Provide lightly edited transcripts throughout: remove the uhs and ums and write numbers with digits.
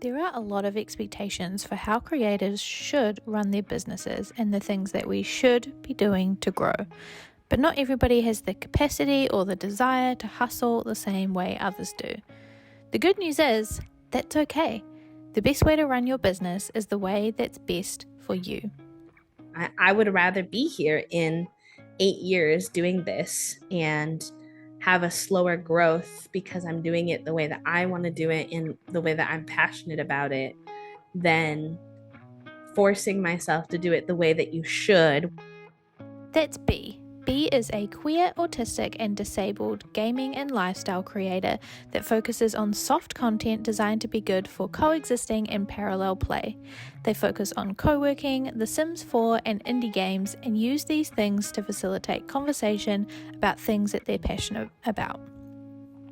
There are a lot of expectations for how creatives should run their businesses and the things that we should be doing to grow. But not everybody has the capacity or the desire to hustle the same way others do. The good news is, that's okay. The best way to run your business is the way that's best for you. I would rather be here in 8 years doing this and have a slower growth because I'm doing it the way that I want to do it and the way that I'm passionate about it than forcing myself to do it the way that you should. That's Bee. Bee is a queer, autistic, and disabled gaming and lifestyle creator that focuses on soft content designed to be good for coexisting and parallel play. They focus on co-working, The Sims 4, and indie games, and use these things to facilitate conversation about things that they're passionate about.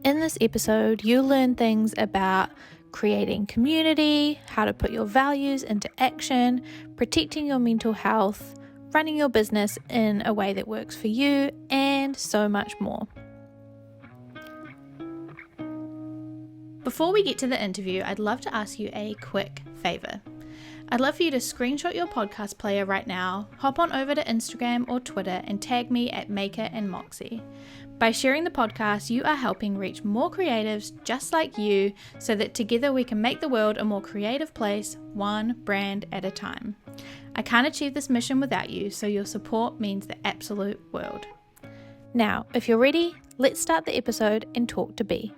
In this episode, you'll learn things about creating community, how to put your values into action, protecting your mental health, running your business in a way that works for you, and so much more. Before we get to the interview, I'd love to ask you a quick favor. I'd love for you to screenshot your podcast player right now, hop on over to Instagram or Twitter and tag me at Maker and Moxie. By sharing the podcast, you are helping reach more creatives just like you so that together we can make the world a more creative place, one brand at a time. I can't achieve this mission without you, so your support means the absolute world. Now, if you're ready, let's start the episode and talk to Bee.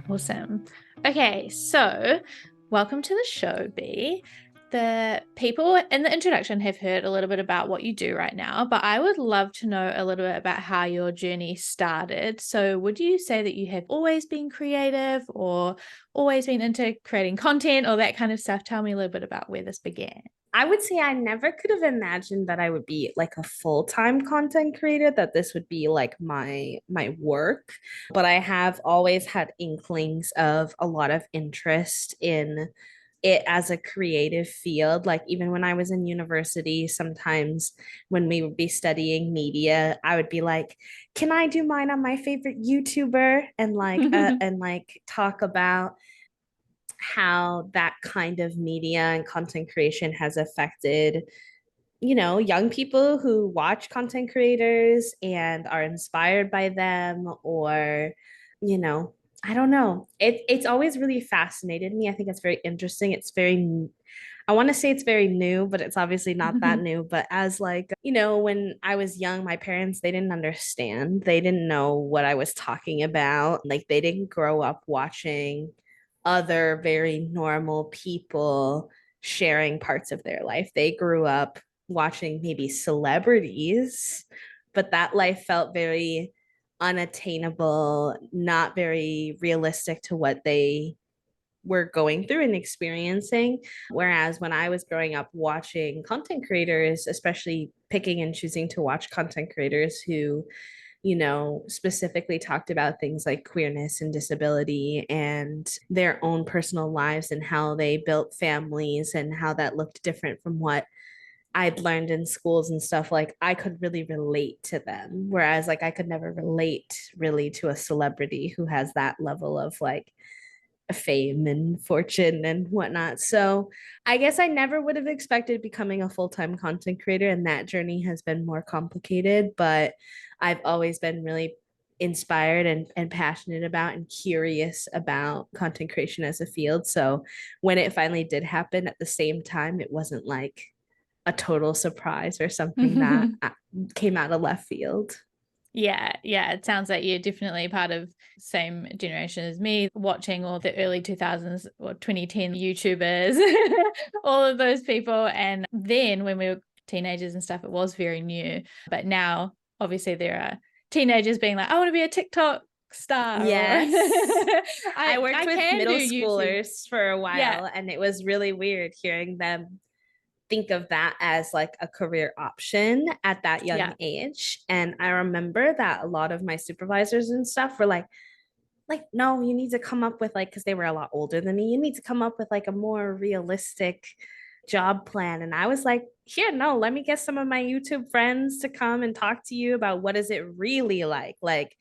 Awesome. Okay, so welcome to the show, Bee. The people in the introduction have heard a little bit about what you do right now, but I would love to know a little bit about how your journey started. So would you say that you have always been creative or always been into creating content or that kind of stuff? Tell me a little bit about where this began. I would say I never could have imagined that I would be like a full-time content creator, that this would be like my work, but I have always had inklings of a lot of interest in it as a creative field. Like even when I was in university, sometimes when we would be studying media, I would be like, "Can I do mine on my favorite YouTuber?" and like talk about how that kind of media and content creation has affected young people who watch content creators and are inspired by them, or you know I don't know, it's always really fascinated me. I think it's very interesting. It's very, I want to say it's very new, but it's obviously not that new. But as like, when I was young, my parents, they didn't understand. They didn't know what I was talking about. Like they didn't grow up watching other very normal people sharing parts of their life. They grew up watching maybe celebrities, but that life felt very unattainable, not very realistic to what they were going through and experiencing. Whereas when I was growing up watching content creators, especially picking and choosing to watch content creators who specifically talked about things like queerness and disability and their own personal lives and how they built families and how that looked different from what I'd learned in schools and stuff, like I could really relate to them. Whereas like I could never relate really to a celebrity who has that level of like fame and fortune and whatnot. So I guess I never would have expected becoming a full-time content creator, and that journey has been more complicated, but I've always been really inspired and passionate about and curious about content creation as a field. So when it finally did happen at the same time, it wasn't like a total surprise or something that came out of left field. Yeah, it sounds like you're definitely part of same generation as me, watching all the early 2000s or 2010 YouTubers, all of those people. And then when we were teenagers and stuff, it was very new. But now, obviously, there are teenagers being like, I want to be a TikTok star. Yes. I worked I with can middle do YouTube. schoolers for a Yeah, while, and it was really weird hearing them think of that as like a career option at that young yeah. age. And I remember that a lot of my supervisors and stuff were like, no, you need to come up with like, because they were a lot older than me, you need to come up with like a more realistic job plan. And I was like, here, no, let me get some of my YouTube friends to come and talk to you about what is it really like? Like,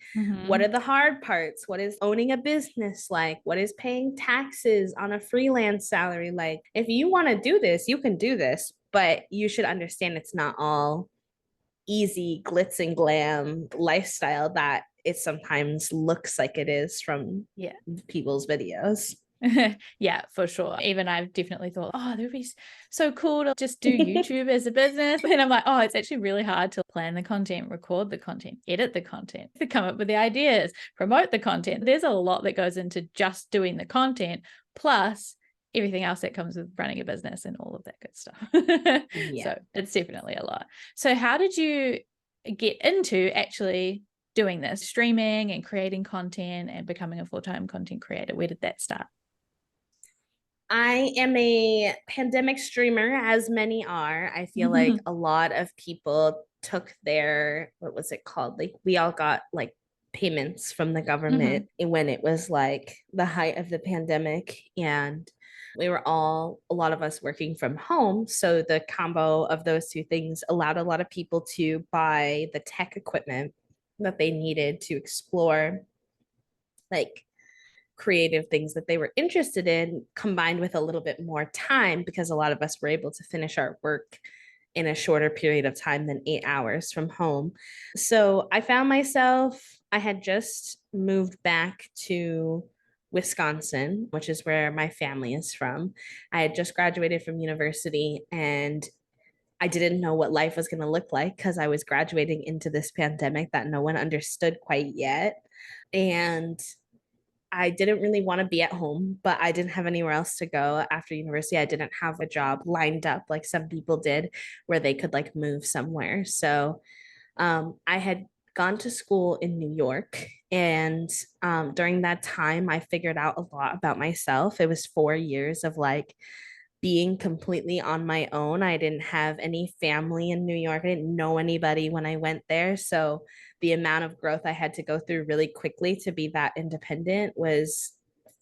what are Mm-hmm. the hard parts? What is owning a business like? What is paying taxes on a freelance salary like? If you want to do this, you can do this, but you should understand it's not all easy glitz and glam lifestyle that it sometimes looks like it is from Yeah. people's videos. Yeah, for sure. Even I've definitely thought, oh, that would be so cool to just do YouTube as a business. And I'm like, oh, it's actually really hard to plan the content, record the content, edit the content, to come up with the ideas, promote the content. There's a lot that goes into just doing the content, plus everything else that comes with running a business and all of that good stuff. Yeah. So it's definitely a lot. So how did you get into actually doing this, streaming and creating content and becoming a full-time content creator? Where did that start? I am a pandemic streamer, as many are. I feel like a lot of people took their, what was it called? Like, we all got like payments from the government Mm-hmm. when it was like the height of the pandemic. And we were all, a lot of us working from home. So the combo of those two things allowed a lot of people to buy the tech equipment that they needed to explore like creative things that they were interested in, combined with a little bit more time because a lot of us were able to finish our work in a shorter period of time than 8 hours from home. So I found myself, I had just moved back to Wisconsin, which is where my family is from. I had just graduated from university and I didn't know what life was going to look like because I was graduating into this pandemic that no one understood quite yet. And I didn't really want to be at home, but I didn't have anywhere else to go after university. I didn't have a job lined up like some people did where they could like move somewhere. So I had gone to school in New York. And during that time, I figured out a lot about myself. It was 4 years of like being completely on my own. I didn't have any family in New York. I didn't know anybody when I went there. So the amount of growth I had to go through really quickly to be that independent was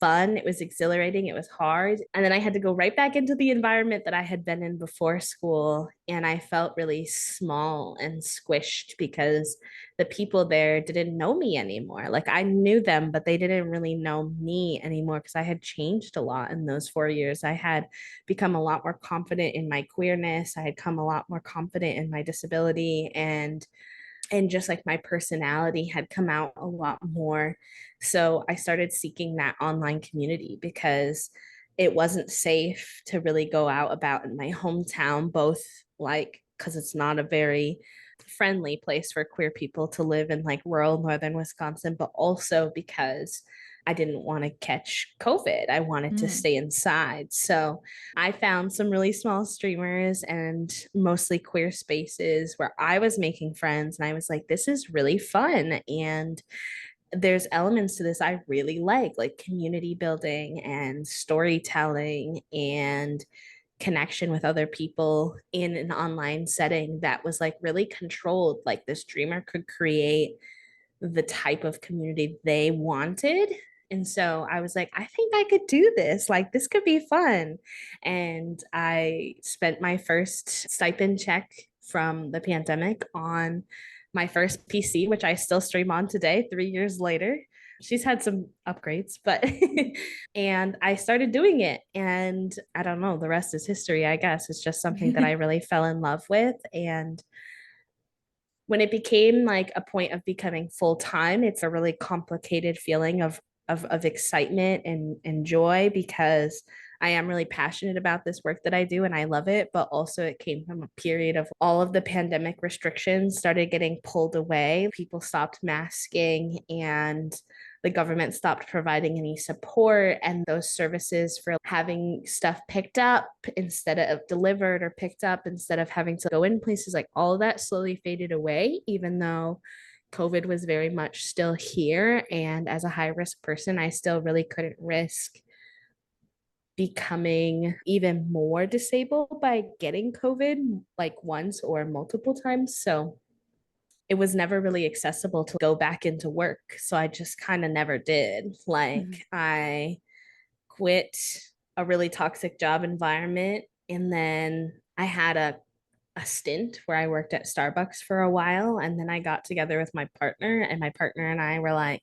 fun. It was exhilarating. It was hard. And then I had to go right back into the environment that I had been in before school. And I felt really small and squished because the people there didn't know me anymore. Like I knew them, but they didn't really know me anymore because I had changed a lot in those 4 years. I had become a lot more confident in my queerness. I had come a lot more confident in my disability and just like my personality had come out a lot more. So I started seeking that online community because it wasn't safe to really go out about in my hometown, both like because it's not a very friendly place for queer people to live in like rural northern Wisconsin, but also because I didn't want to catch COVID. I wanted to Mm. stay inside. So I found some really small streamers and mostly queer spaces where I was making friends. And I was like, this is really fun. And there's elements to this I really like community building and storytelling and connection with other people in an online setting that was like really controlled. Like this dreamer could create the type of community they wanted. And so I was like, I think I could do this. Like, this could be fun. And I spent my first stipend check from the pandemic on my first PC, which I still stream on today, 3 years later. She's had some upgrades, but and I started doing it. And I don't know, the rest is history, I guess. It's just something that I really fell in love with. And when it became like a point of becoming full time, it's a really complicated feeling of excitement and joy because I am really passionate about this work that I do and I love it. But also, it came from a period of all of the pandemic restrictions started getting pulled away. People stopped masking and the government stopped providing any support, and those services for having stuff picked up instead of delivered or picked up instead of having to go in places, like all of that slowly faded away, even though COVID was very much still here. And as a high risk person, I still really couldn't risk becoming even more disabled by getting COVID like once or multiple times. So it was never really accessible to go back into work. So I just kind of never did. Mhm. Like I quit a really toxic job environment And then I had a stint where I worked at Starbucks for a while. And then I got together with my partner, and my partner and I were like,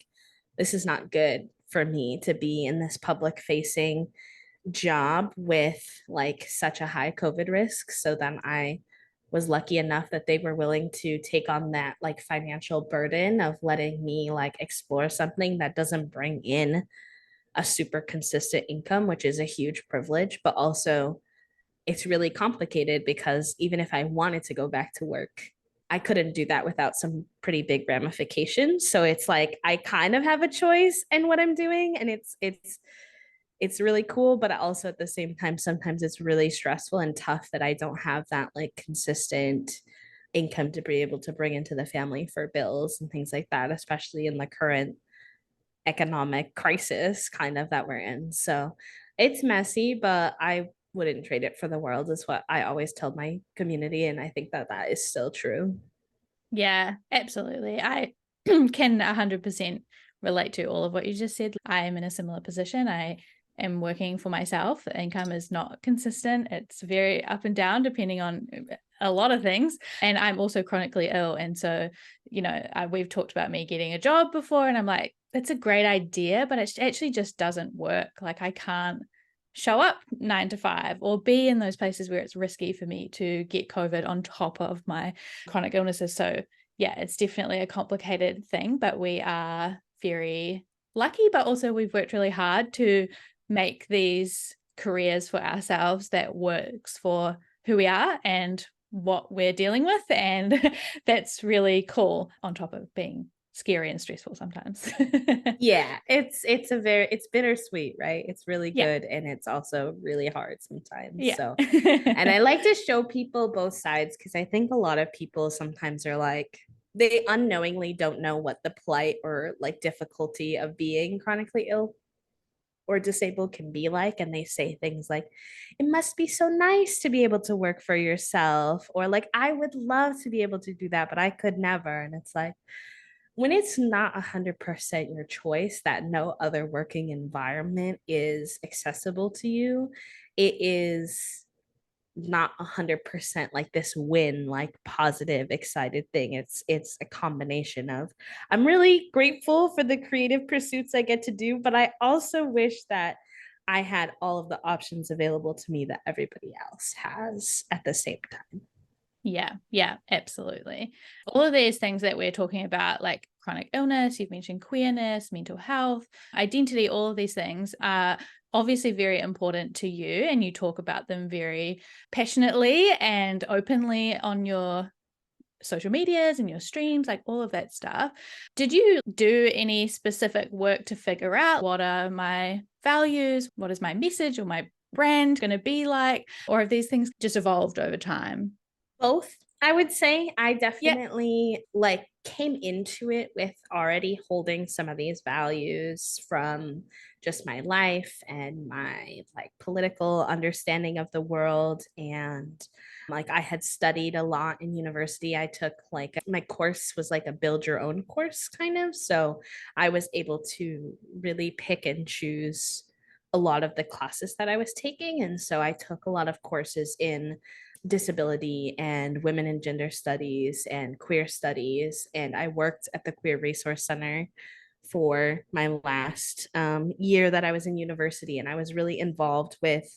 this is not good for me to be in this public facing job with like such a high COVID risk. So then I was lucky enough that they were willing to take on that like financial burden of letting me like explore something that doesn't bring in a super consistent income, which is a huge privilege, but also it's really complicated because even if I wanted to go back to work, I couldn't do that without some pretty big ramifications. So it's like I kind of have a choice in what I'm doing, and it's really cool, but also at the same time sometimes it's really stressful and tough that I don't have that like consistent income to be able to bring into the family for bills and things like that, especially in the current economic crisis kind of that we're in. So it's messy, but I wouldn't trade it for the world, is what I always tell my community. And I think that that is still true. Yeah, absolutely. I can 100% relate to all of what you just said. I am in a similar position. I am working for myself. The income is not consistent. It's very up and down depending on a lot of things. And I'm also chronically ill. And so, we've talked about me getting a job before, and I'm like, it's a great idea, but it actually just doesn't work. Like, I can't show up 9 to 5 or be in those places where it's risky for me to get COVID on top of my chronic illnesses. So yeah, it's definitely a complicated thing, but we are very lucky, but also we've worked really hard to make these careers for ourselves that works for who we are and what we're dealing with. And that's really cool on top of being scary and stressful sometimes. Yeah, it's bittersweet, right? It's really Yeah. good and it's also really hard sometimes. Yeah. So, and I like to show people both sides because I think a lot of people sometimes are like they unknowingly don't know what the plight or like difficulty of being chronically ill or disabled can be like, and they say things like it must be so nice to be able to work for yourself, or like I would love to be able to do that but I could never. And it's like when it's not 100% your choice, that no other working environment is accessible to you, it is not 100% like this win, like positive excited thing. It's a combination of I'm really grateful for the creative pursuits I get to do, but I also wish that I had all of the options available to me that everybody else has at the same time. Yeah, absolutely. All of these things that we're talking about, like chronic illness, you've mentioned queerness, mental health, identity, all of these things are obviously very important to you, and you talk about them very passionately and openly on your social medias and your streams, like all of that stuff. Did you do any specific work to figure out what are my values? What is my message or my brand going to be like? Or have these things just evolved over time? Both, I would say. I Yeah. definitely like came into it with already holding some of these values from just my life and my like political understanding of the world. And like I had studied a lot in university. I took like my course was like a build your own course kind of, so I was able to really pick and choose a lot of the classes that I was taking. And so I took a lot of courses in disability and women and gender studies and queer studies. And I worked at the Queer Resource Center for my last year that I was in university. And I was really involved with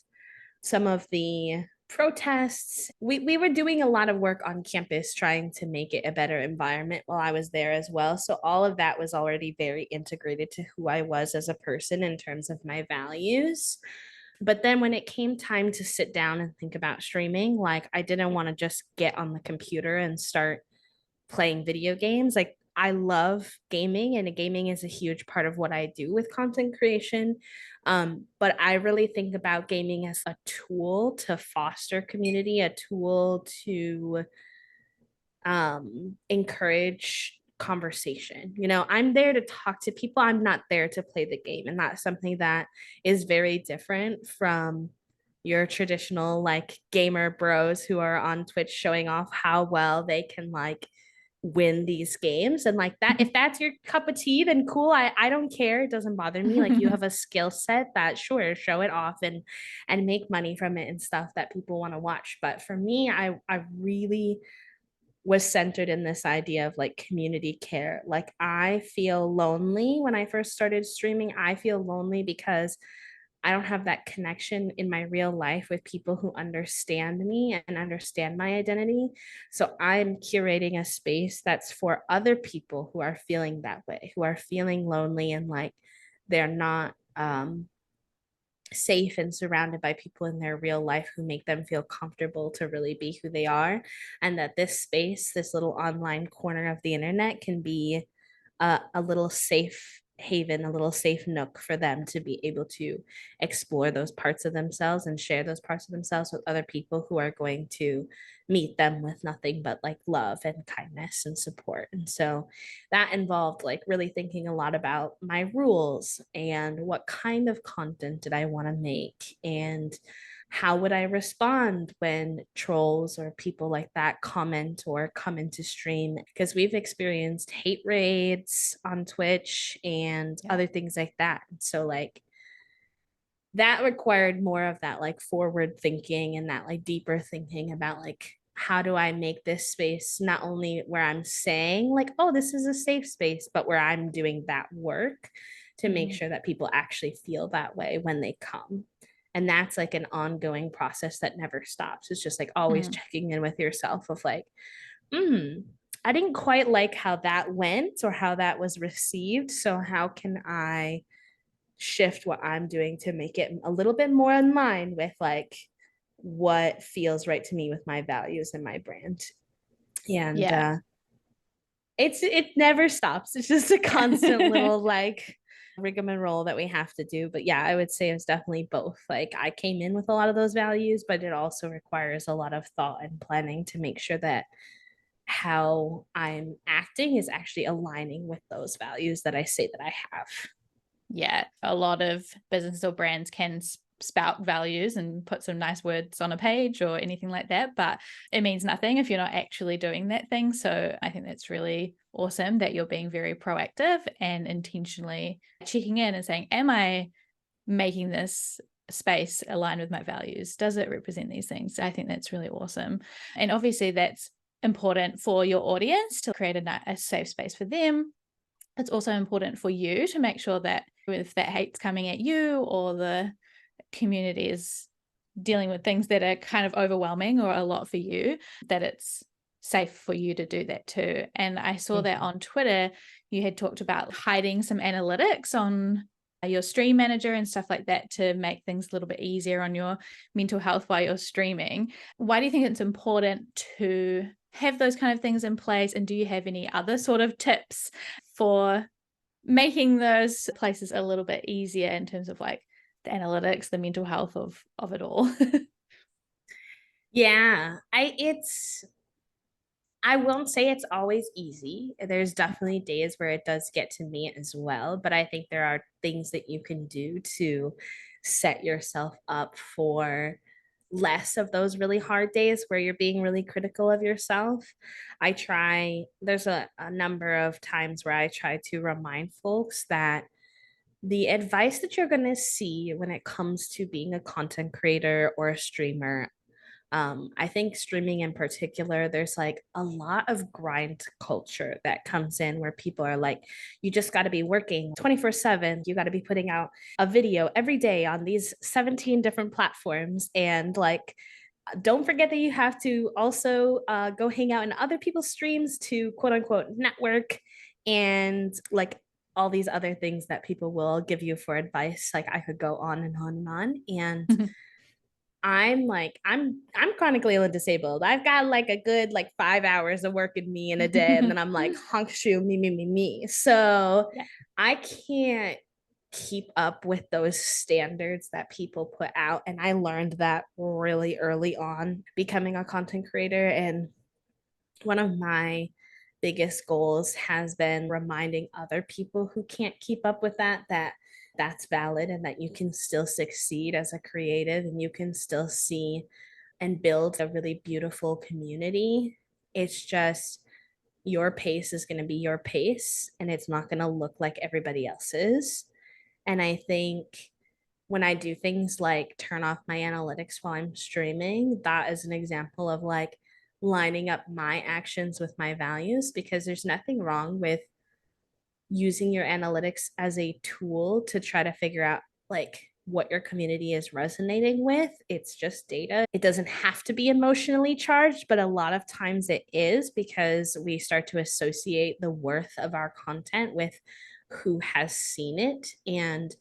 some of the protests. We were doing a lot of work on campus trying to make it a better environment while I was there as well. So all of that was already very integrated to who I was as a person in terms of my values. But then when it came time to sit down and think about streaming, like I didn't want to just get on the computer and start playing video games. Like I love gaming, and gaming is a huge part of what I do with content creation. But I really think about gaming as a tool to foster community, a tool to encourage conversation. You know, I'm there to talk to people. I'm not there to play the game. And that's something that is very different from your traditional like gamer bros who are on Twitch showing off how well they can like win these games. And like that, if that's your cup of tea, then cool. I don't care. It doesn't bother me. Like you have a skill set that sure, show it off and make money from it and stuff that people want to watch. But for me, I really was centered in this idea of like community care. Like I feel lonely when I first started streaming. I feel lonely because I don't have that connection in my real life with people who understand me and understand my identity. So I'm curating a space that's for other people who are feeling that way, who are feeling lonely and like they're not safe and surrounded by people in their real life who make them feel comfortable to really be who they are. And that this space, this little online corner of the internet, can be a little safe haven, a little safe nook for them to be able to explore those parts of themselves and share those parts of themselves with other people who are going to meet them with nothing but like love and kindness and support. And so that involved like really thinking a lot about my rules and what kind of content did I want to make and how would I respond when trolls or people like that comment or come into stream? Because we've experienced hate raids on Twitch and Yeah. other things like that. So, like, that required more of that, like, forward thinking and that, like, deeper thinking about, like, how do I make this space not only where I'm saying, like, oh, this is a safe space, but where I'm doing that work to make Mm. sure that people actually feel that way when they come. And that's like an ongoing process that never stops. It's just like always Mm. checking in with yourself of like, mm, I didn't quite like how that went or how that was received. So how can I shift what I'm doing to make it a little bit more in line with like what feels right to me with my values and my brand? And Yeah. it never stops. It's just a constant Yeah. little like rigmarole that we have to do. But yeah, I would say it's definitely both. Like I came in with a lot of those values, but it also requires a lot of thought and planning to make sure that how I'm acting is actually aligning with those values that I say that I have. Yeah, a lot of businesses or brands can spout values and put some nice words on a page or anything like that, but it means nothing if you're not actually doing that thing. So I think that's really awesome that you're being very proactive and intentionally checking in and saying, am I making this space align with my values? Does it represent these things? I think that's really awesome. And obviously that's important for your audience to create a safe space for them. It's also important for you to make sure that if that hate's coming at you or the community is dealing with things that are kind of overwhelming or a lot for you, that it's safe for you to do that too. And I saw that on Twitter, you had talked about hiding some analytics on your stream manager and stuff like that to make things a little bit easier on your mental health while you're streaming. Why do you think it's important to have those kind of things in place? And do you have any other sort of tips for making those places a little bit easier in terms of like the analytics, the mental health of it all? Yeah, I won't say it's always easy. There's definitely days where it does get to me as well, but I think there are things that you can do to set yourself up for less of those really hard days where you're being really critical of yourself. There's a number of times where I try to remind folks that the advice that you're going to see when it comes to being a content creator or a streamer, I think streaming in particular, there's like a lot of grind culture that comes in where people are like, you just got to be working 24/7. You got to be putting out a video every day on these 17 different platforms. And like, don't forget that you have to also go hang out in other people's streams to quote unquote network and like all these other things that people will give you for advice. Like I could go on and on and on. And I'm like, I'm chronically disabled. I've got like a good like 5 hours of work in me in a day. And then I'm like honk shoe, me. So Yeah. I can't keep up with those standards that people put out. And I learned that really early on becoming a content creator. And one of my biggest goals has been reminding other people who can't keep up with that that's valid and that you can still succeed as a creative and you can still see and build a really beautiful community. It's just your pace is going to be your pace and it's not going to look like everybody else's. And I think when I do things like turn off my analytics while I'm streaming, that is an example of like lining up my actions with my values, because there's nothing wrong with using your analytics as a tool to try to figure out like what your community is resonating with. It's just data. It doesn't have to be emotionally charged, but a lot of times it is, because we start to associate the worth of our content with who has seen it. And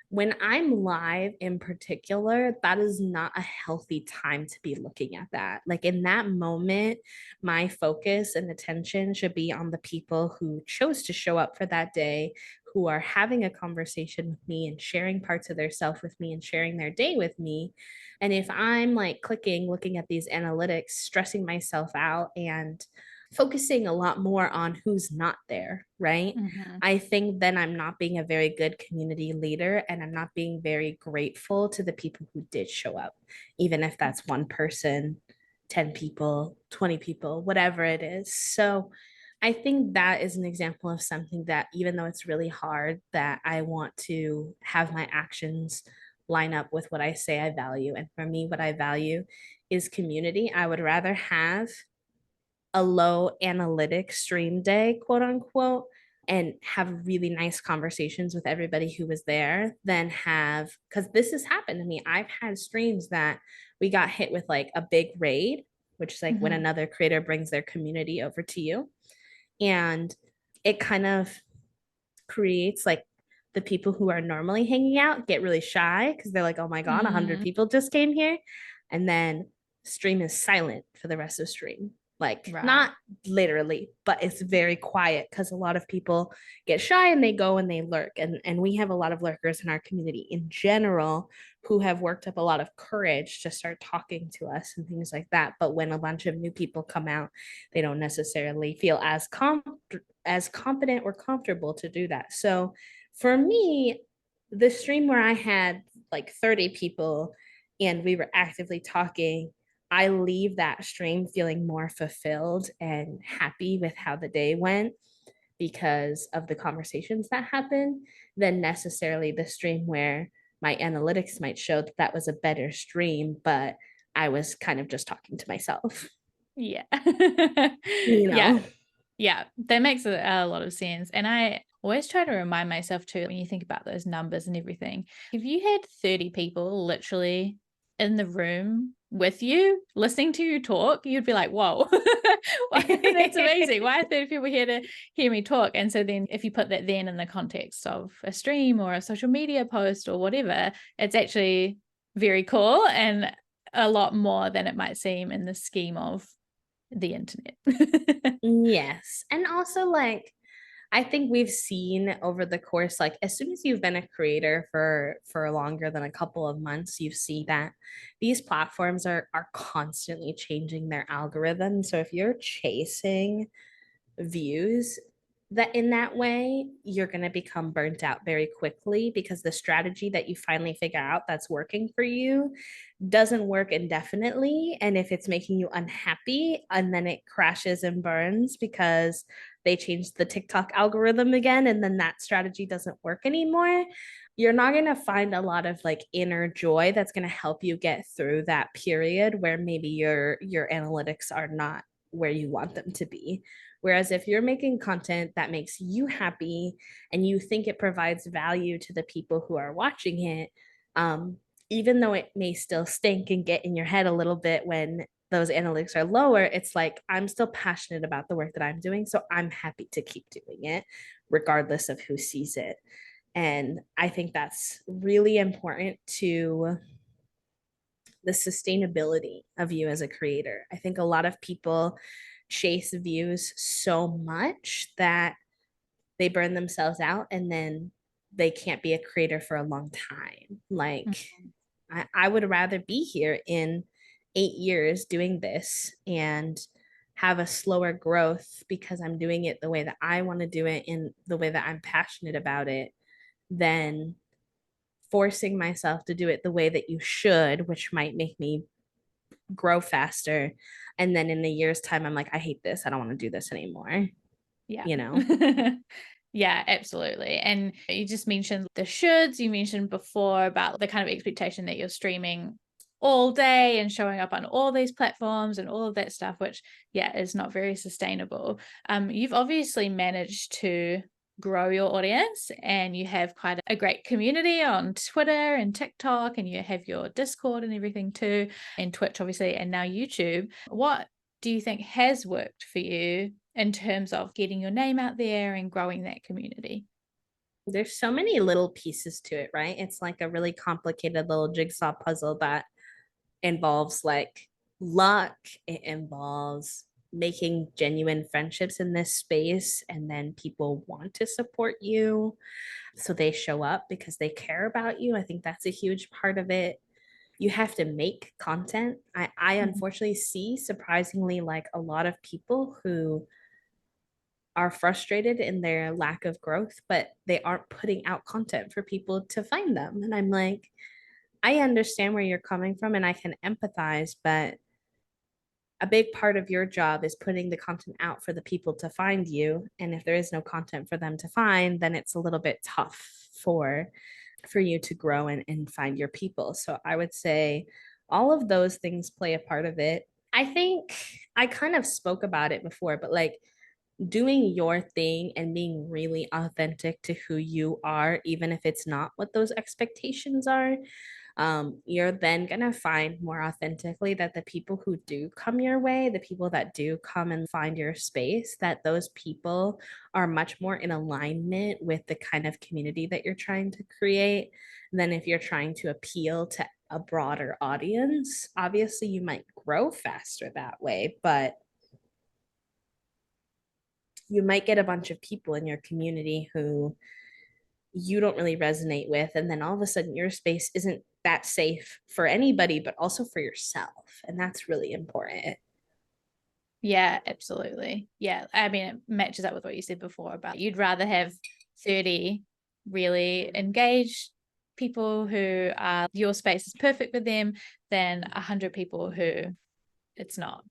when I'm live in particular, that is not a healthy time to be looking at that. Like in that moment, my focus and attention should be on the people who chose to show up for that day, who are having a conversation with me and sharing parts of their self with me and sharing their day with me. And if I'm like clicking, looking at these analytics, stressing myself out and focusing a lot more on who's not there, right? Mm-hmm. I think then I'm not being a very good community leader and I'm not being very grateful to the people who did show up, even if that's one person, 10 people, 20 people, whatever it is. So I think that is an example of something that, even though it's really hard, that I want to have my actions line up with what I say I value. And for me, what I value is community. I would rather have a low analytic stream day, quote unquote, and have really nice conversations with everybody who was there than have, because this has happened to me. I've had streams that we got hit with like a big raid, which is like when Mm-hmm. another creator brings their community over to you. And it kind of creates like the people who are normally hanging out get really shy because they're like, oh my God, 100 Mm, people just came here. And then stream is silent for the rest of the stream. Like, right. not literally, but it's very quiet because a lot of people get shy and they go and they lurk. And we have a lot of lurkers in our community in general who have worked up a lot of courage to start talking to us and things like that. But when a bunch of new people come out, they don't necessarily feel as confident or comfortable to do that. So for me, the stream where I had like 30 people and we were actively talking, I leave that stream feeling more fulfilled and happy with how the day went because of the conversations that happened than necessarily the stream where my analytics might show that that was a better stream, but I was kind of just talking to myself, Yeah. you Yeah. know? Yeah. That makes a lot of sense. And I always try to remind myself too, when you think about those numbers and everything, if you had 30 people literally in the room with you, listening to you talk, you'd be like, whoa, that's amazing. Why are 30 people here to hear me talk? And so then if you put that then in the context of a stream or a social media post or whatever, it's actually very cool and a lot more than it might seem in the scheme of the internet. Yes. And also, like, I think we've seen over the course, like as soon as you've been a creator for longer than a couple of months, you see that these platforms are constantly changing their algorithm. So if you're chasing views that in that way, you're going to become burnt out very quickly because the strategy that you finally figure out that's working for you doesn't work indefinitely. And if it's making you unhappy and then it crashes and burns because they changed the TikTok algorithm again, and then that strategy doesn't work anymore, you're not going to find a lot of like inner joy that's going to help you get through that period where maybe your analytics are not where you want them to be. Whereas if you're making content that makes you happy and you think it provides value to the people who are watching it, even though it may still stink and get in your head a little bit when those analytics are lower, it's like I'm still passionate about the work that I'm doing. So I'm happy to keep doing it, regardless of who sees it. And I think that's really important to the sustainability of you as a creator. I think a lot of people chase views so much that they burn themselves out and then they can't be a creator for a long time. Like, I would rather be here in 8 years doing this and have a slower growth because I'm doing it the way that I want to do it in the way that I'm passionate about it than forcing myself to do it the way that you should, which might make me grow faster. And then in a year's time, I'm like, I hate this. I don't want to do this anymore. Yeah. You know? Yeah, absolutely. And you just mentioned the shoulds. You mentioned before about the kind of expectation that you're streaming all day and showing up on all these platforms and all of that stuff, which, yeah, is not very sustainable. You've obviously managed to grow your audience, and you have quite a great community on Twitter and TikTok, and you have your Discord and everything too, and Twitch, obviously, and now YouTube. What do you think has worked for you in terms of getting your name out there and growing that community? There's so many little pieces to it, right? It's like a really complicated little jigsaw puzzle that involves like luck, it involves making genuine friendships in this space, and then people want to support you. So they show up because they care about you. I think that's a huge part of it. You have to make content. I Mhm. unfortunately see surprisingly like a lot of people who are frustrated in their lack of growth, but they aren't putting out content for people to find them. And I'm like, I understand where you're coming from and I can empathize, but a big part of your job is putting the content out for the people to find you. And if there is no content for them to find, then it's a little bit tough for you to grow and find your people. So I would say all of those things play a part of it. I think I kind of spoke about it before, but like doing your thing and being really authentic to who you are, even if it's not what those expectations are, you're then going to find more authentically that the people who do come your way, the people that do come and find your space, that those people are much more in alignment with the kind of community that you're trying to create than if you're trying to appeal to a broader audience. Obviously, you might grow faster that way, but you might get a bunch of people in your community who you don't really resonate with. And then all of a sudden, your space isn't that safe for anybody, but also for yourself. And that's really important. Yeah, absolutely. Yeah. I mean, it matches up with what you said before about you'd rather have 30 really engaged people who are your space is perfect for them than 100 people who it's not.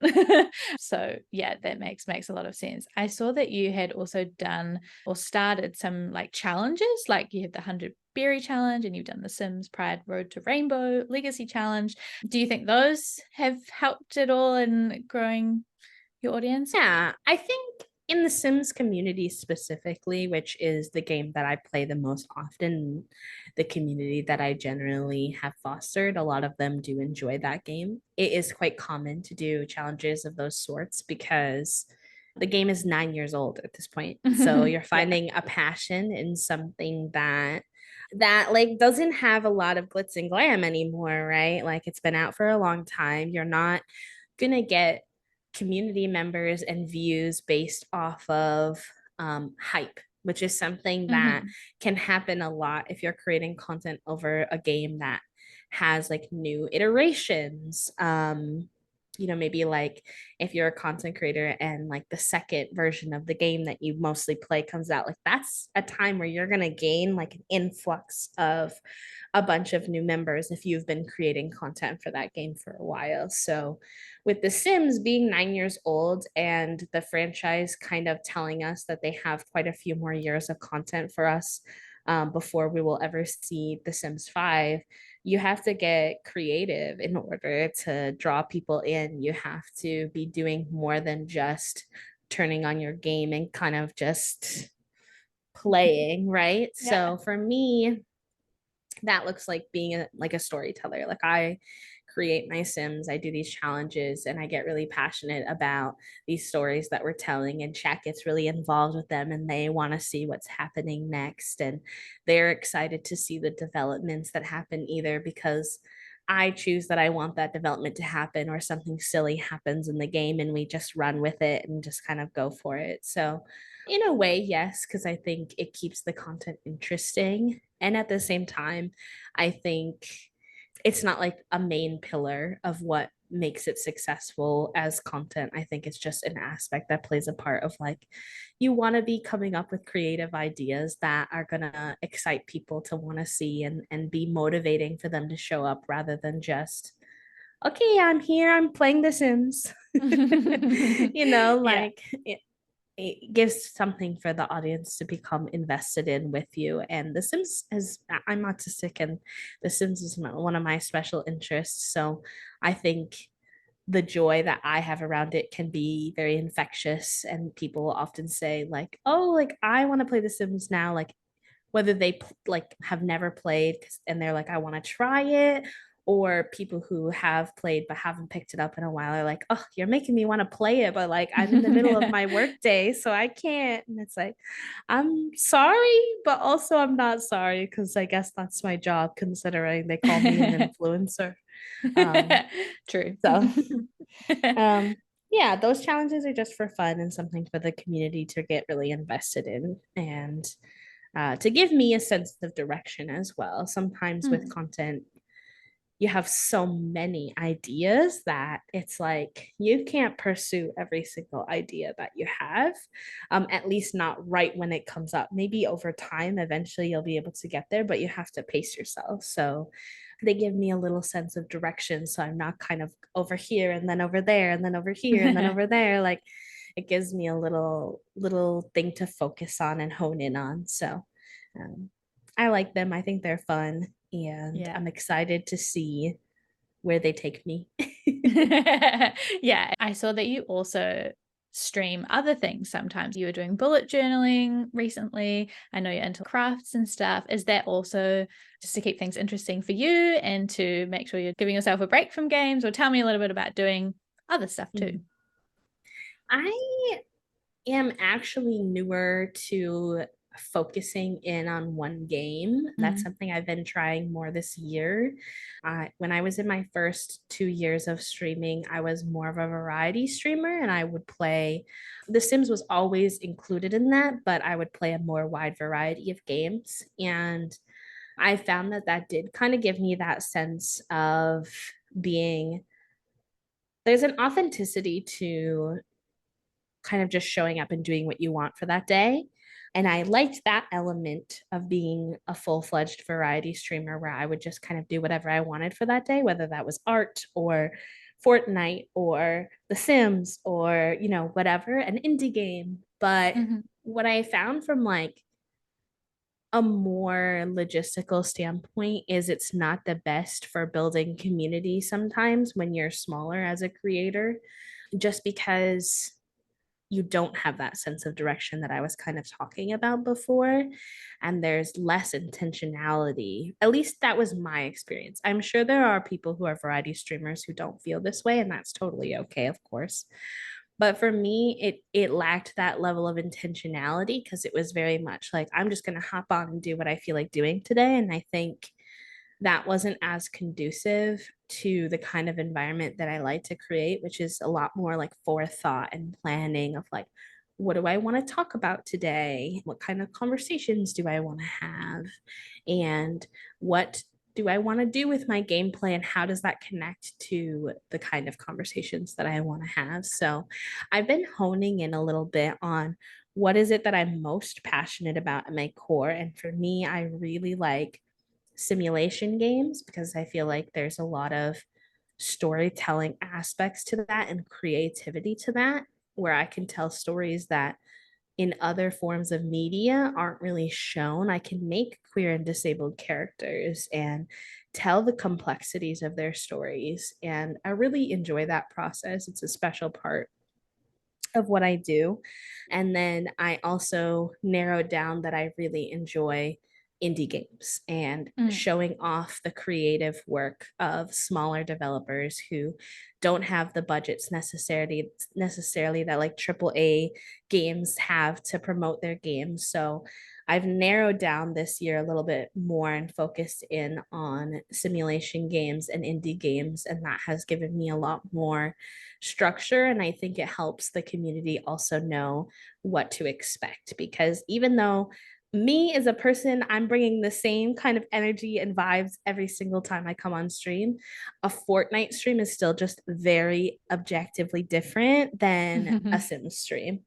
So yeah, that makes a lot of sense. I saw that you had also done or started some like challenges, like you have the 100 berry challenge and you've done the Sims Pride Road to Rainbow Legacy challenge. Do you think those have helped at all in growing your audience? Yeah, I think in the Sims community specifically, which is the game that I play the most often, the community that I generally have fostered, a lot of them do enjoy that game. It is quite common to do challenges of those sorts because the game is 9 years old at this point. So you're Yeah. finding a passion in something that like doesn't have a lot of glitz and glam anymore, right? Like it's been out for a long time. You're not gonna get community members and views based off of hype, which is something that Mhm. can happen a lot if you're creating content over a game that has like new iterations. Maybe like if you're a content creator and like the second version of the game that you mostly play comes out, like that's a time where you're going to gain like an influx of a bunch of new members if you've been creating content for that game for a while. So, with The Sims being 9 years old and the franchise kind of telling us that they have quite a few more years of content for us before we will ever see The Sims 5, you have to get creative in order to draw people in. You have to be doing more than just turning on your game and kind of just playing, right? Yeah. So for me, that looks like being like a storyteller. Like I create my Sims, I do these challenges, and I get really passionate about these stories that we're telling. And chat gets really involved with them, and they want to see what's happening next, and they're excited to see the developments that happen either because I choose that I want that development to happen, or something silly happens in the game, and we just run with it and just kind of go for it. So in a way, yes, because I think it keeps the content interesting. And at the same time, I think it's not like a main pillar of what makes it successful as content. I think it's just an aspect that plays a part of like you want to be coming up with creative ideas that are going to excite people to want to see and be motivating for them to show up rather than just okay, I'm here, I'm playing The Sims. You know, Yeah. like it gives something for the audience to become invested in with you. And The Sims is, I'm autistic, and The Sims is one of my special interests. So I think the joy that I have around it can be very infectious. And people often say, like, oh, like I want to play The Sims now. Like whether they like have never played and they're like, I want to try it, or people who have played but haven't picked it up in a while are like, oh, you're making me want to play it, but like I'm in the middle of my work day, so I can't. And it's like, I'm sorry, but also I'm not sorry because I guess that's my job considering they call me an influencer. Um, True. so um, yeah, those challenges are just for fun and something for the community to get really invested in, and to give me a sense of direction as well. Sometimes with Mm. content, you have so many ideas that it's like you can't pursue every single idea that you have, at least not right when it comes up. Maybe over time, eventually you'll be able to get there, but you have to pace yourself. So they give me a little sense of direction. So I'm not kind of over here and then over there and then over here and then over there. Like it gives me a little thing to focus on and hone in on. So um, I like them. I think they're fun, and Yeah. I'm excited to see where they take me. Yeah, I saw that you also stream other things sometimes. You were doing bullet journaling recently. I know you're into crafts and stuff. Is that also just to keep things interesting for you and to make sure you're giving yourself a break from games? Or tell me a little bit about doing other stuff too. I am actually newer to focusing in on one game. That's Mm. something I've been trying more this year. When I was in my first 2 years of streaming, I was more of a variety streamer and I would play. The Sims was always included in that, but I would play a more wide variety of games. And I found that that did kind of give me that sense of being, there's an authenticity to kind of just showing up and doing what you want for that day. And I liked that element of being a full fledged variety streamer where I would just kind of do whatever I wanted for that day, whether that was art or Fortnite or The Sims or, you know, whatever, an indie game. But Mhm. what I found from like a more logistical standpoint is it's not the best for building community sometimes when you're smaller as a creator, just because you don't have that sense of direction that I was kind of talking about before. And there's less intentionality. At least that was my experience. I'm sure there are people who are variety streamers who don't feel this way, and that's totally okay, of course. But for me, it lacked that level of intentionality because it was very much like I'm just gonna hop on and do what I feel like doing today. And I think that wasn't as conducive to the kind of environment that I like to create, which is a lot more like forethought and planning of like, what do I want to talk about today? What kind of conversations do I want to have? And what do I want to do with my gameplay? And how does that connect to the kind of conversations that I want to have? So I've been honing in a little bit on what is it that I'm most passionate about at my core. And for me, I really like simulation games because I feel like there's a lot of storytelling aspects to that and creativity to that, where I can tell stories that in other forms of media aren't really shown. I can make queer and disabled characters and tell the complexities of their stories. And I really enjoy that process. It's a special part of what I do. And then I also narrowed down that I really enjoy indie games and Mm. showing off the creative work of smaller developers who don't have the budgets necessarily that like AAA games have to promote their games. So I've narrowed down this year a little bit more and focused in on simulation games and indie games, and that has given me a lot more structure. And I think it helps the community also know what to expect. Because even though me as a person, I'm bringing the same kind of energy and vibes every single time I come on stream, a Fortnite stream is still just very objectively different than a Sim stream.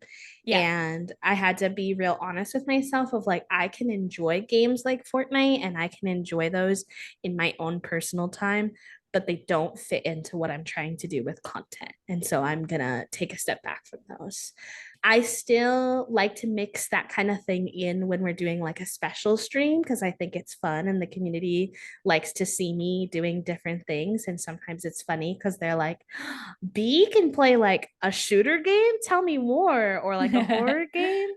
Yeah. And I had to be real honest with myself of like, I can enjoy games like Fortnite and I can enjoy those in my own personal time, but they don't fit into what I'm trying to do with content. And so I'm going to take a step back from those. I still like to mix that kind of thing in when we're doing like a special stream because I think it's fun and the community likes to see me doing different things. And sometimes it's funny because they're like, B can play like a shooter game? Tell me more. Or like a horror game.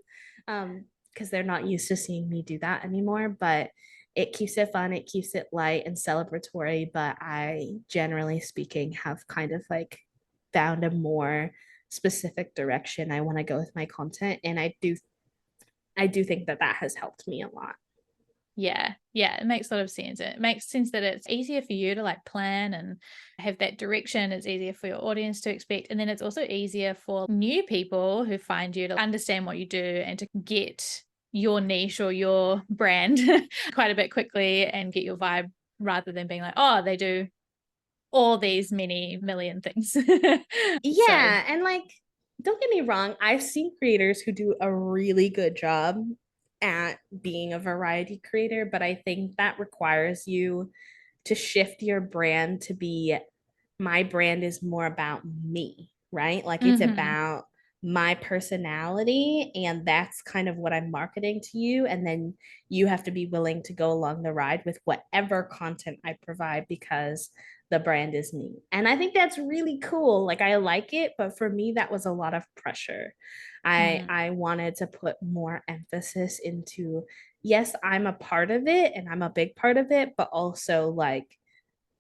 Because they're not used to seeing me do that anymore. But it keeps it fun, it keeps it light and celebratory. But I, generally speaking, have kind of like found a more specific direction I want to go with my content. And I do think that that has helped me a lot. Yeah, it makes a lot of sense. It makes sense that it's easier for you to like plan and have that direction. It's easier for your audience to expect. And then it's also easier for new people who find you to understand what you do and to get your niche or your brand quite a bit quickly and get your vibe rather than being like, oh, they do all these many million things. So, Yeah, and like don't get me wrong, I've seen creators who do a really good job at being a variety creator, but I think that requires you to shift your brand to be my brand is more about me, right? Like it's mhm, about my personality, and that's kind of what I'm marketing to you. And then you have to be willing to go along the ride with whatever content I provide because the brand is me. And I think that's really cool. Like I like it, but for me that was a lot of pressure. I wanted to put more emphasis into yes, I'm a part of it and I'm a big part of it, but also like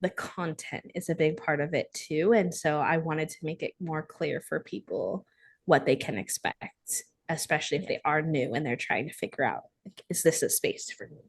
the content is a big part of it too. And so I wanted to make it more clear for people what they can expect, especially if yeah. they are new and they're trying to figure out, like, is this a space for me?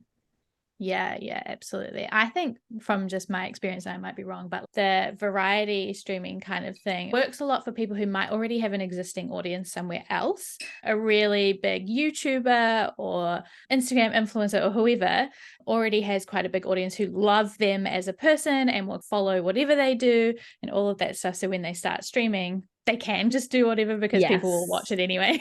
Yeah, absolutely. I think from just my experience, I might be wrong, but the variety streaming kind of thing works a lot for people who might already have an existing audience somewhere else. A really big YouTuber or Instagram influencer or whoever already has quite a big audience who love them as a person and will follow whatever they do and all of that stuff. So when they start streaming, they can just do whatever because people will watch Yes. it anyway.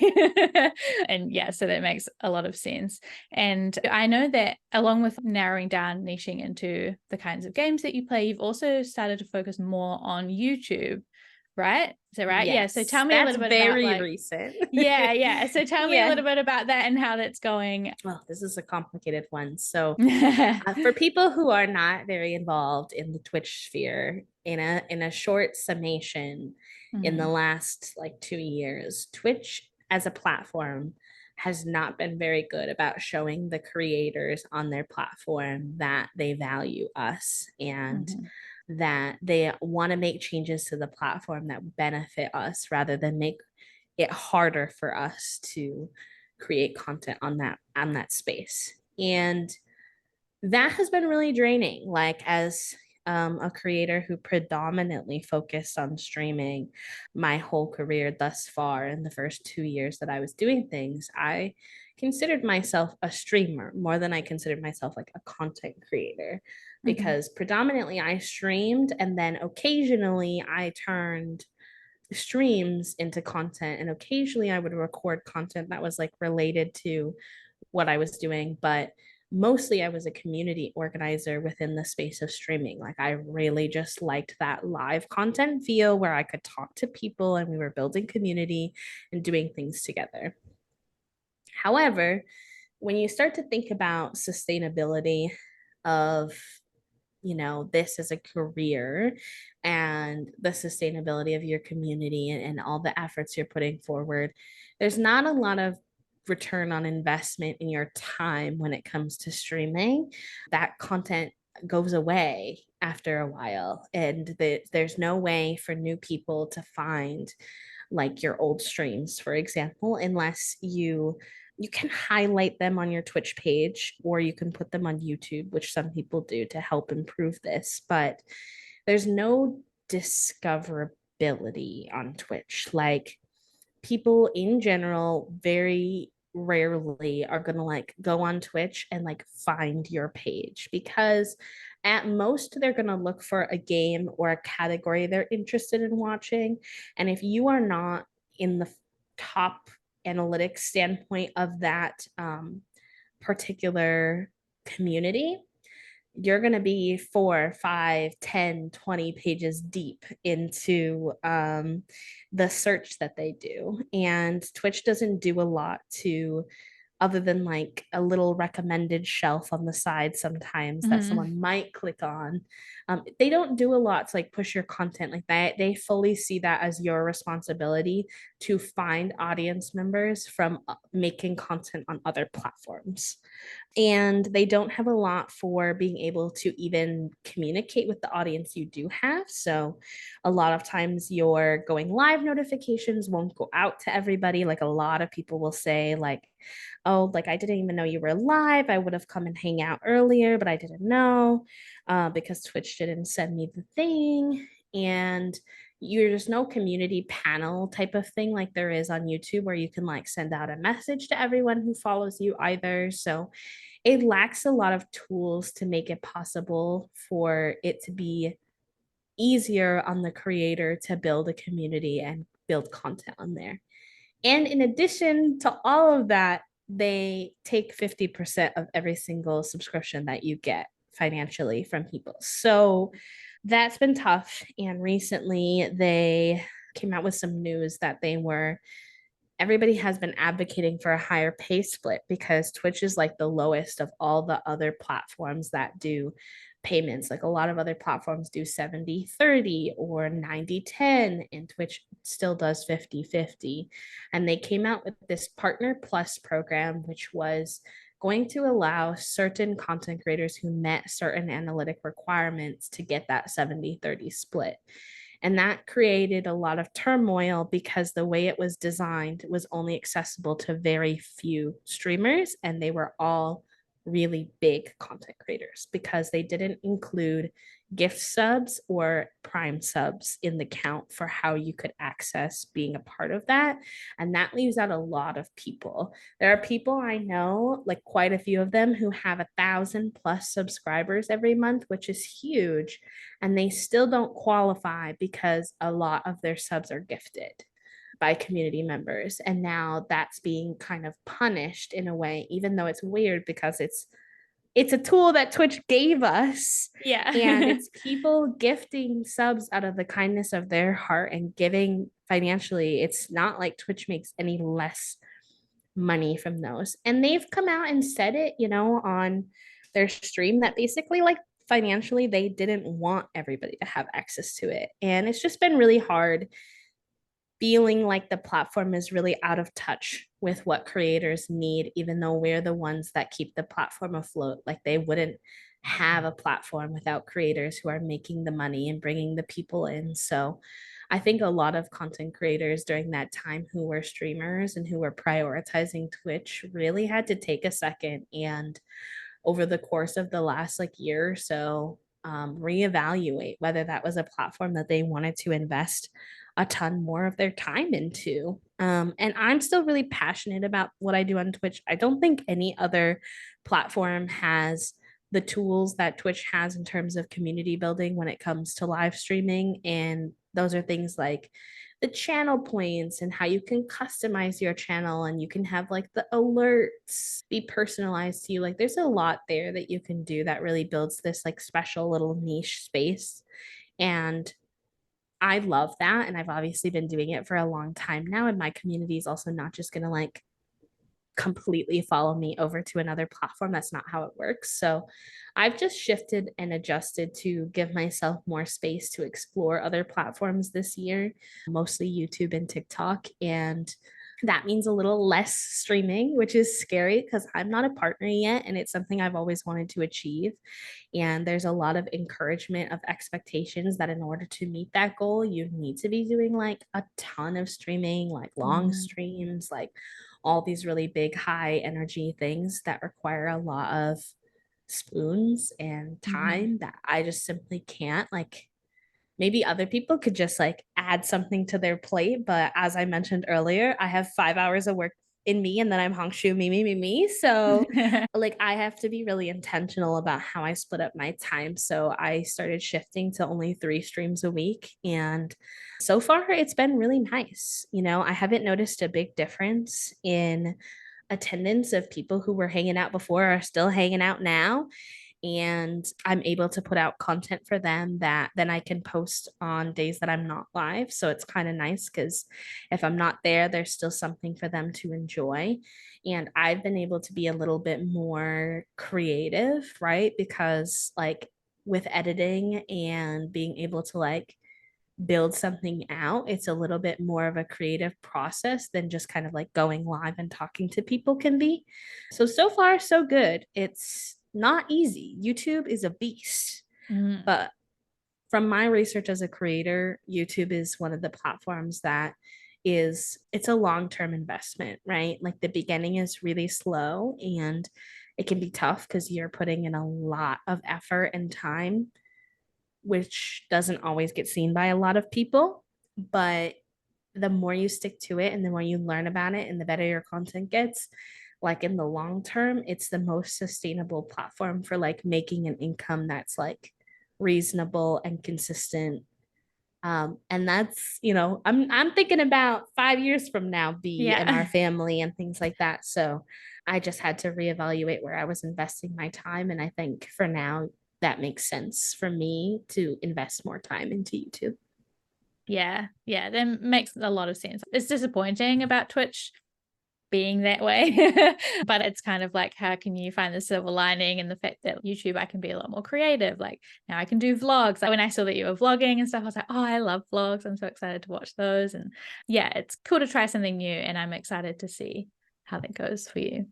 And yeah, so that makes a lot of sense. And I know that along with narrowing down, niching into the kinds of games that you play, you've also started to focus more on YouTube, right? Is that right? Yeah. So Yes. tell me a That's little bit about very like, recent. yeah. So tell me a Yeah. little bit about that and how that's going. Well, this is a complicated one. So, for people who are not very involved in the Twitch sphere, in a short summation, in the Mhm, last like 2 years, Twitch as a platform has not been very good about showing the creators on their platform that they value us and mhm, that they want to make changes to the platform that benefit us rather than make it harder for us to create content on that space. And that has been really draining. Like as a creator who predominantly focused on streaming my whole career thus far, in the first 2 years that I was doing things, I considered myself a streamer more than I considered myself like a content creator, mhm, because predominantly I streamed and then occasionally I turned streams into content, and occasionally I would record content that was like related to what I was doing, but mostly I was a community organizer within the space of streaming. Like I really just liked that live content feel where I could talk to people and we were building community and doing things together. However, when you start to think about sustainability of this as a career and the sustainability of your community and all the efforts you're putting forward, there's not a lot of return on investment in your time when it comes to streaming. That content goes away after a while, and there's no way for new people to find like your old streams, for example, unless you can highlight them on your Twitch page or you can put them on YouTube, which some people do to help improve this. But there's no discoverability on Twitch. Like people in general very rarely are going to like go on Twitch and like find your page, because at most they're going to look for a game or a category they're interested in watching. And if you are not in the top analytics standpoint of that particular community, you're going to be 4, 5, 10, 20 pages deep into the search that they do. And Twitch doesn't do a lot to, other than like a little recommended shelf on the side sometimes that Mhm. someone might click on. They don't do a lot to like push your content like that. They fully see that as your responsibility to find audience members from making content on other platforms. And they don't have a lot for being able to even communicate with the audience you do have. So a lot of times your going live notifications won't go out to everybody. Like a lot of people will say like, oh, like I didn't even know you were live. I would have come and hang out earlier, but I didn't know because Twitch didn't send me the thing. And you're just no community panel type of thing like there is on YouTube where you can like send out a message to everyone who follows you either. So it lacks a lot of tools to make it possible for it to be easier on the creator to build a community and build content on there. And in addition to all of that, they take 50% of every single subscription that you get financially from people. So that's been tough. And recently they came out with some news that everybody has been advocating for a higher pay split because Twitch is like the lowest of all the other platforms that do payments. Like a lot of other platforms do 70/30 or 90/10, and Twitch still does 50/50. And they came out with this Partner Plus program, which was going to allow certain content creators who met certain analytic requirements to get that 70/30 split. And that created a lot of turmoil because the way it was designed was only accessible to very few streamers, and they were all really big content creators because they didn't include gift subs or prime subs in the count for how you could access being a part of that. And that leaves out a lot of people. There are people I know, like quite a few of them, who have 1,000+ subscribers every month, which is huge, and they still don't qualify because a lot of their subs are gifted by community members. And now that's being kind of punished in a way, even though it's weird because it's a tool that Twitch gave us. And Yeah. it's people gifting subs out of the kindness of their heart and giving financially. It's not like Twitch makes any less money from those. And they've come out and said it, on their stream that basically, like, financially, they didn't want everybody to have access to it. And it's just been really hard feeling like the platform is really out of touch with what creators need, even though we're the ones that keep the platform afloat. Like they wouldn't have a platform without creators who are making the money and bringing the people in. So I think a lot of content creators during that time who were streamers and who were prioritizing Twitch really had to take a second and over the course of the last like year or so reevaluate whether that was a platform that they wanted to invest a ton more of their time into. And I'm still really passionate about what I do on Twitch. I don't think any other platform has the tools that Twitch has in terms of community building when it comes to live streaming. And those are things like the channel points and how you can customize your channel and you can have like the alerts be personalized to you. Like there's a lot there that you can do that really builds this like special little niche space. And I love that. And I've obviously been doing it for a long time now. And my community is also not just going to like completely follow me over to another platform. That's not how it works. So I've just shifted and adjusted to give myself more space to explore other platforms this year, mostly YouTube and TikTok. And that means a little less streaming, which is scary because I'm not a partner yet. And it's something I've always wanted to achieve. And there's a lot of encouragement of expectations that in order to meet that goal, you need to be doing like a ton of streaming, like long Mm. streams, like all these really big, high energy things that require a lot of spoons and Mhm. time that I just simply can't. Like, maybe other people could just like add something to their plate. But as I mentioned earlier, I have 5 hours of work in me and then I'm Hongshu me. So like I have to be really intentional about how I split up my time. So I started shifting to only 3 streams a week. And so far it's been really nice. I haven't noticed a big difference in attendance of people who were hanging out before are still hanging out now. and I'm able to put out content for them that then I can post on days that I'm not live. So it's kind of nice because if I'm not there, there's still something for them to enjoy. And I've been able to be a little bit more creative, right? Because like with editing and being able to like build something out, it's a little bit more of a creative process than just kind of like going live and talking to people can be. So far, so good. It's not easy. YouTube is a beast, Mm. but from my research as a creator, YouTube is one of the platforms that it's a long-term investment, right? Like the beginning is really slow and it can be tough because you're putting in a lot of effort and time, which doesn't always get seen by a lot of people. But the more you stick to it and the more you learn about it and the better your content gets, like in the long term, it's the most sustainable platform for like making an income that's like reasonable and consistent. And that's, I'm thinking about 5 years from now, be in our Yeah. family and things like that. So I just had to reevaluate where I was investing my time. And I think for now, that makes sense for me to invest more time into YouTube. Yeah. Yeah. That makes a lot of sense. It's disappointing about Twitch being that way. But it's kind of like, how can you find the silver lining in the fact that YouTube, I can be a lot more creative. Like now I can do vlogs. Like when I saw that you were vlogging and stuff, I was like, oh, I love vlogs. I'm so excited to watch those. And yeah, it's cool to try something new. And I'm excited to see how that goes for you.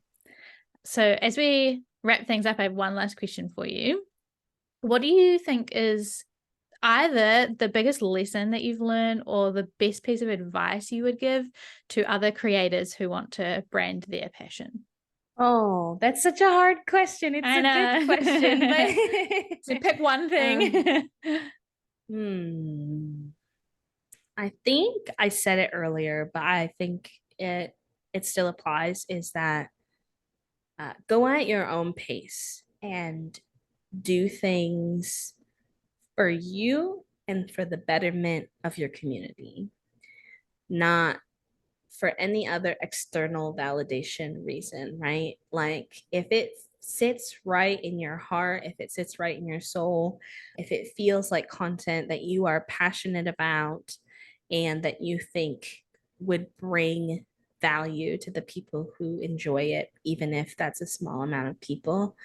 So as we wrap things up, I have one last question for you. What do you think is either the biggest lesson that you've learned or the best piece of advice you would give to other creators who want to brand their passion? Oh, that's such a hard question. It's I a good question, know. So but pick one um, thing. hmm. I think I said it earlier, but I think it still applies is that go at your own pace and do things for you and for the betterment of your community, not for any other external validation reason, right? Like if it sits right in your heart, if it sits right in your soul, if it feels like content that you are passionate about and that you think would bring value to the people who enjoy it, even if that's a small amount of people,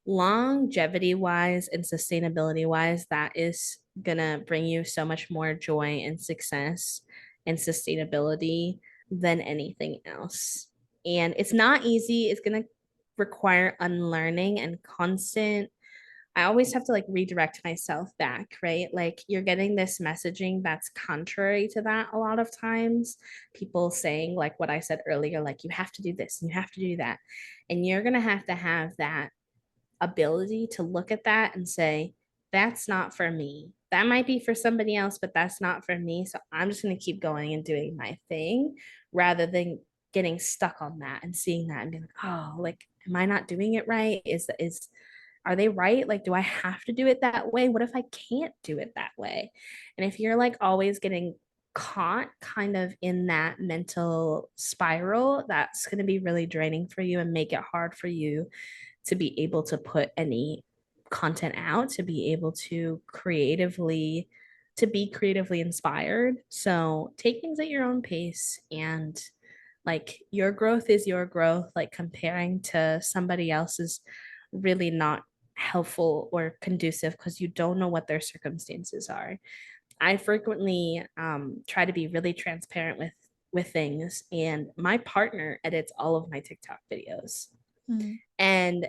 longevity wise and sustainability wise, that is gonna bring you so much more joy and success and sustainability than anything else. And it's not easy, it's gonna require unlearning and constant. I always have to like redirect myself back, right? Like you're getting this messaging that's contrary to that a lot of times. People saying, like what I said earlier, like you have to do this and you have to do that. And you're going to have that ability to look at that and say, that's not for me. That might be for somebody else, but that's not for me. So I'm just going to keep going and doing my thing rather than getting stuck on that and seeing that and being like, oh, like, am I not doing it right? Are they right? Like, do I have to do it that way? What if I can't do it that way? And if you're like always getting caught kind of in that mental spiral, that's going to be really draining for you and make it hard for you to be able to put any content out, to be able to be creatively inspired. So take things at your own pace, and like your growth is your growth. Like comparing to somebody else is really not helpful or conducive because you don't know what their circumstances are. I frequently try to be really transparent with things, and my partner edits all of my TikTok videos. Mm. And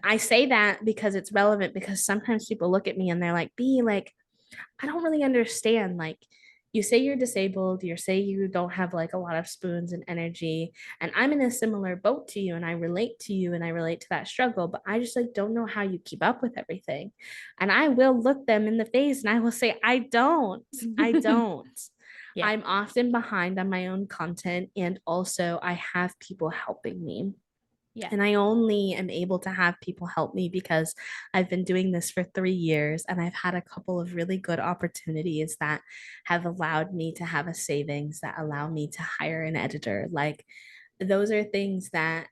I say that because it's relevant, because sometimes people look at me and they're like, B, like, I don't really understand. Like, you say you're disabled, you say you don't have like a lot of spoons and energy. And I'm in a similar boat to you, and I relate to you and I relate to that struggle, but I just like don't know how you keep up with everything. And I will look them in the face and I will say, I don't. I don't. Yeah. I'm often behind on my own content, and also I have people helping me. Yeah. And I only am able to have people help me because I've been doing this for 3 years and I've had a couple of really good opportunities that have allowed me to have a savings that allow me to hire an editor. Like, those are things that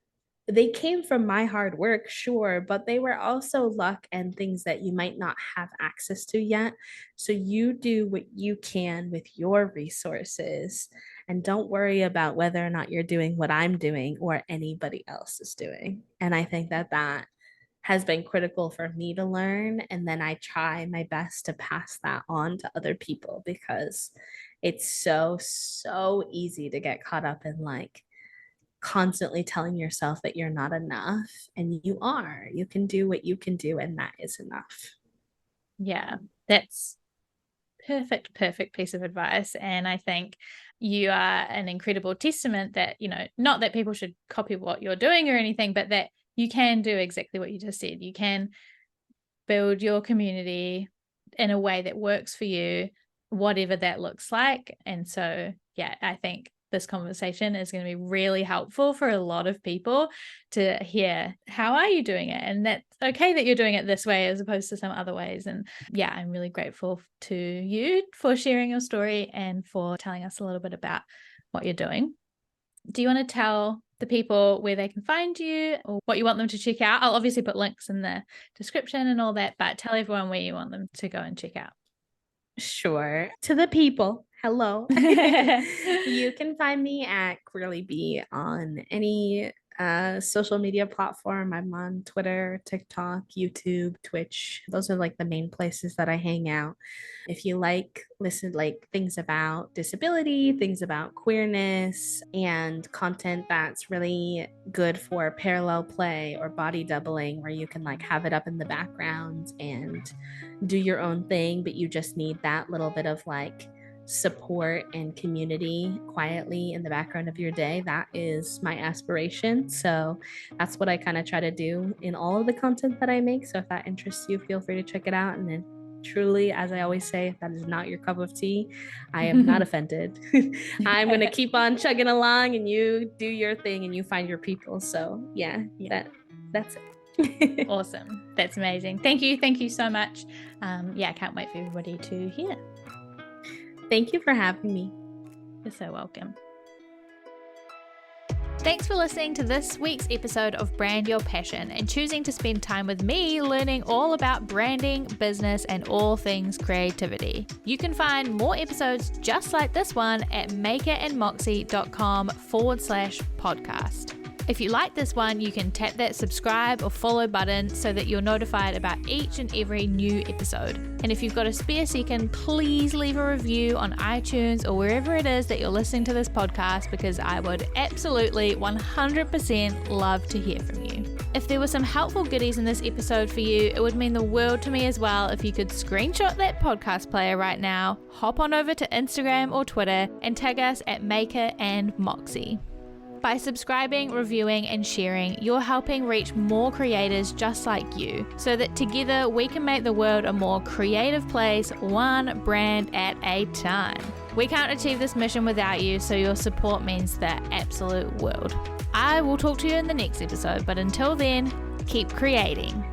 they came from my hard work, sure, but they were also luck and things that you might not have access to yet. So you do what you can with your resources and don't worry about whether or not you're doing what I'm doing or anybody else is doing. And I think that that has been critical for me to learn. And then I try my best to pass that on to other people because it's so, so easy to get caught up in like, constantly telling yourself that you're not enough, and you are. You can do what you can do, and that is enough. Yeah, that's perfect piece of advice. And I think you are an incredible testament that, not that people should copy what you're doing or anything, but that you can do exactly what you just said. You can build your community in a way that works for you, whatever that looks like. And so, yeah, I think this conversation is going to be really helpful for a lot of people to hear, how are you doing it? And that's okay that you're doing it this way as opposed to some other ways. And yeah, I'm really grateful to you for sharing your story and for telling us a little bit about what you're doing. Do you want to tell the people where they can find you or what you want them to check out? I'll obviously put links in the description and all that, but tell everyone where you want them to go and check out. Sure. To the people, hello. You can find me at QueerlyBee on any social media platform. I'm on Twitter, TikTok, YouTube, Twitch. Those are like the main places that I hang out. If you listen like things about disability, things about queerness, and content that's really good for parallel play or body doubling, where you can like have it up in the background and do your own thing, but you just need that little bit of like support and community quietly in the background of your day. That is my aspiration. So that's what I kind of try to do in all of the content that I make. So if that interests you, feel free to check it out. And then truly, as I always say, if that is not your cup of tea, I am not offended. I'm going to keep on chugging along and you do your thing and you find your people. So yeah. That's it. Awesome. That's amazing. Thank you so much. I can't wait for everybody to hear. Thank you for having me. You're so welcome. Thanks for listening to this week's episode of Brand Your Passion and choosing to spend time with me learning all about branding, business, and all things creativity. You can find more episodes just like this one at makerandmoxie.com/podcast. If you like this one, you can tap that subscribe or follow button so that you're notified about each and every new episode. And if you've got a spare second, please leave a review on iTunes or wherever it is that you're listening to this podcast, because I would absolutely 100% love to hear from you. If there were some helpful goodies in this episode for you, it would mean the world to me as well if you could screenshot that podcast player right now, hop on over to Instagram or Twitter and tag us at Maker and Moxie. By subscribing, reviewing, and sharing, you're helping reach more creators just like you, so that together we can make the world a more creative place, one brand at a time. We can't achieve this mission without you, so your support means the absolute world. I will talk to you in the next episode, but until then, keep creating.